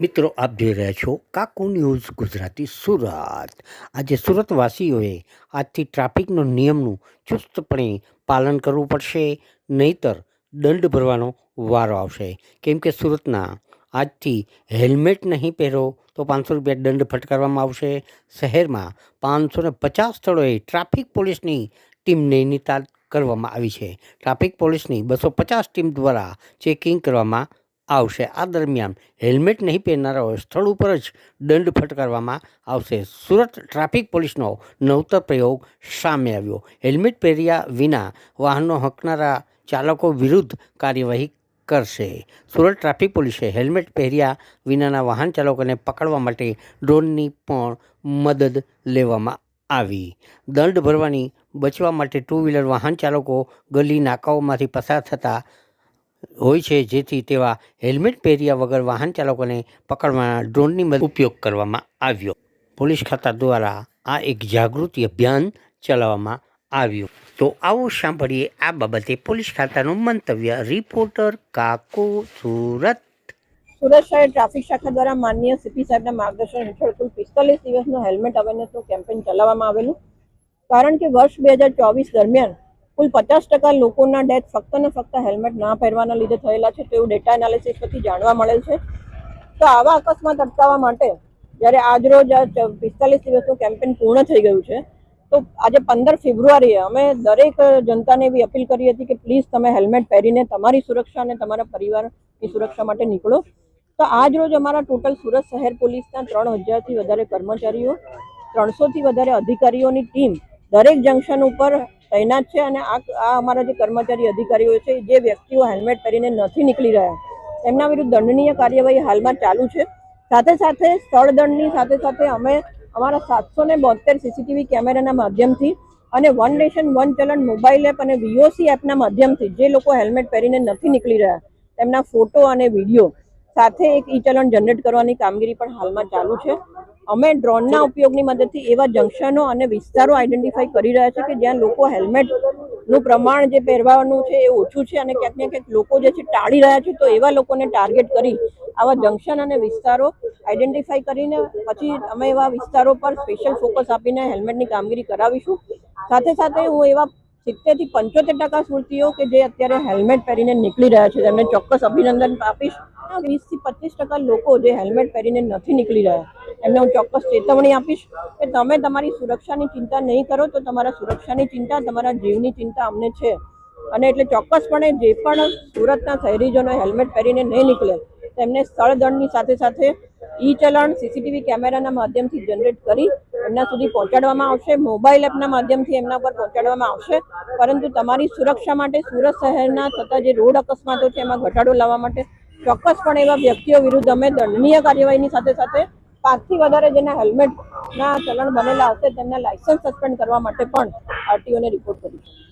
મિત્રો આપ જોઈ રહ્યા છો કાકુ ન્યૂઝ ગુજરાતી સુરત। આજે સુરતવાસીઓએ આજથી ટ્રાફિકનો નિયમનું ચુસ્તપણે પાલન કરવું પડશે, નહીતર દંડ ભરવાનો વારો આવશે। કેમ કે સુરતના આજથી હેલ્મેટ નહીં પહેરો તો 500 રૂપિયા દંડ ફટકારવામાં આવશે। શહેરમાં 550 સ્થળોએ ટ્રાફિક પોલીસની ટીમ નૈનીતાલ કરવામાં આવી છે। ટ્રાફિક પોલીસની 250 ટીમ દ્વારા ચેકિંગ કરવામાં આવશે। આ દરમિયાન હેલ્મેટ નહીં પહેરનારાઓ સ્થળ ઉપર જ દંડ ફટકારવામાં આવશે। સુરત ટ્રાફિક પોલીસનો નવતર પ્રયોગ સામે આવ્યો। હેલ્મેટ પહેર્યા વિના વાહનો હાંકનારા ચાલકો વિરુદ્ધ કાર્યવાહી કરશે। સુરત ટ્રાફિક પોલીસે હેલ્મેટ પહેર્યા વિનાના વાહન ચાલકોને પકડવા માટે ડ્રોનની પણ મદદ લેવામાં આવી। દંડ ભરવાની બચવા માટે ટુ વ્હીલર વાહન ચાલકો ગલી નાકાઓમાંથી પસાર થતા હોય છે, જેથી તેવા હેલ્મેટ પહેર્યા વગર વાહન ચાલકોને પકડવાના ડ્રોનની ઉપયોગ કરવામાં આવ્યો। પોલીસ ખાતા દ્વારા આ એક જાગૃતિ અભિયાન ચલાવવામાં આવ્યું। તો આવો સાંભળીએ આ બાબતે પોલીસ ખાતાનું મંતવ્ય। રિપોર્ટર કાકો, સુરત। સુરત શહેર ટ્રાફિક શાખા દ્વારા માનનીય સીપી સાહેબના માર્ગદર્શન હેઠળ કુલ 45 દિવસનું હેલ્મેટ અવેરનેસનું કેમ્પેઇન ચલાવવામાં આવેલું। કારણ કે વર્ષ 2024 દરમિયાન કુલ 50% લોકોના ડેથ ફક્ત ને ફક્ત હેલ્મેટ ના પહેરવાના લીધે થયેલા છે, તેવું ડેટા એનાલિસિસ પરથી જાણવા મળેલ છે। તો આવા અકસ્માત અટકાવવા માટે જ્યારે આજરોજ 45 દિવસનું કેમ્પેઇન પૂર્ણ થઈ ગયું છે, તો આજે 15 ફેબ્રુઆરીએ અમે દરેક જનતાને એવી અપીલ કરી હતી કે પ્લીઝ તમે હેલ્મેટ પહેરીને તમારી સુરક્ષા અને તમારા પરિવારની સુરક્ષા માટે નીકળો। તો આજ રોજ અમારા ટોટલ સુરત શહેર પોલીસના 3000થી વધારે કર્મચારીઓ, 300થી વધારે અધિકારીઓની ટીમ દરેક જંકશન ઉપર તૈનાત છે। અને આ અમારા જે કર્મચારી અધિકારીઓ છે, જે વ્યક્તિઓ હેલ્મેટ પહેરીને નથી નીકળી રહ્યા તેમના વિરુદ્ધ દંડનીય કાર્યવાહી હાલમાં ચાલુ છે। સાથે સાથે સ્થળ દંડની સાથે સાથે અમે અમારા 772 સીસીટીવી કેમેરાના માધ્યમથી અને વન નેશન વન ચલણ મોબાઈલ એપ અને વીઓસી એપના માધ્યમથી જે લોકો હેલ્મેટ પહેરીને નથી નીકળી રહ્યા તેમના ફોટો અને વિડીયો સાથે એક ઈ ચલણ જનરેટ કરવાની કામગીરી પણ હાલમાં ચાલુ છે। અમે ડ્રોનના ઉપયોગની મદદથી એવા જંકશનો અને વિસ્તારો આઈડેન્ટિફાઈ કરી રહ્યા છે કે જ્યાં લોકો હેલ્મેટનું પ્રમાણ જે પહેરવાનું છે એ ઓછું છે અને ક્યાંક ને ક્યાંક લોકો જે છે ટાળી રહ્યા છે। તો એવા લોકોને ટાર્ગેટ કરી આવા જંકશન અને વિસ્તારો આઈડેન્ટિફાઈ કરીને પછી અમે એવા વિસ્તારો પર સ્પેશિયલ ફોકસ આપીને હેલ્મેટની કામગીરી કરાવીશું। સાથે સાથે હું એવા 70 થી 75% સુરતીઓ કે જે અત્યારે હેલ્મેટ પહેરીને નીકળી રહ્યા છે તેમને ચોક્કસ અભિનંદન આપીશ। 20 થી 25% લોકો જે હેલ્મેટ પહેરીને નથી નીકળી રહ્યા એમને હું ચોક્કસ ચેતવણી આપીશ કે તમે તમારી સુરક્ષાની ચિંતા નહીં કરો તો તમારા સુરક્ષાની ચિંતા, તમારા જીવની ચિંતા અમને છે। અને એટલે ચોક્કસપણે જે પણ સુરતના શહેરીજનો હેલ્મેટ પહેરીને નહીં નીકળે તેમને સ્થળ દંડની સાથે સાથે ઈ ચલણ સીસીટીવી કેમેરાના માધ્યમથી જનરેટ કરી એમના સુધી પહોંચાડવામાં આવશે, મોબાઈલ એપના માધ્યમથી એમના પર પહોંચાડવામાં આવશે। પરંતુ તમારી સુરક્ષા માટે સુરત શહેરના થતા જે રોડ અકસ્માતો છે એમાં ઘટાડો લાવવા માટે ચોક્કસપણે એવા વ્યક્તિઓ વિરુદ્ધ અમે દંડનીય કાર્યવાહીની સાથે સાથે 5 થી વધારે જેના હેલ્મેટના ચલણ બનેલા હશે તેમના લાયસન્સ સસ્પેન્ડ કરવા માટે પણ આરટીઓને રિપોર્ટ કરીશું।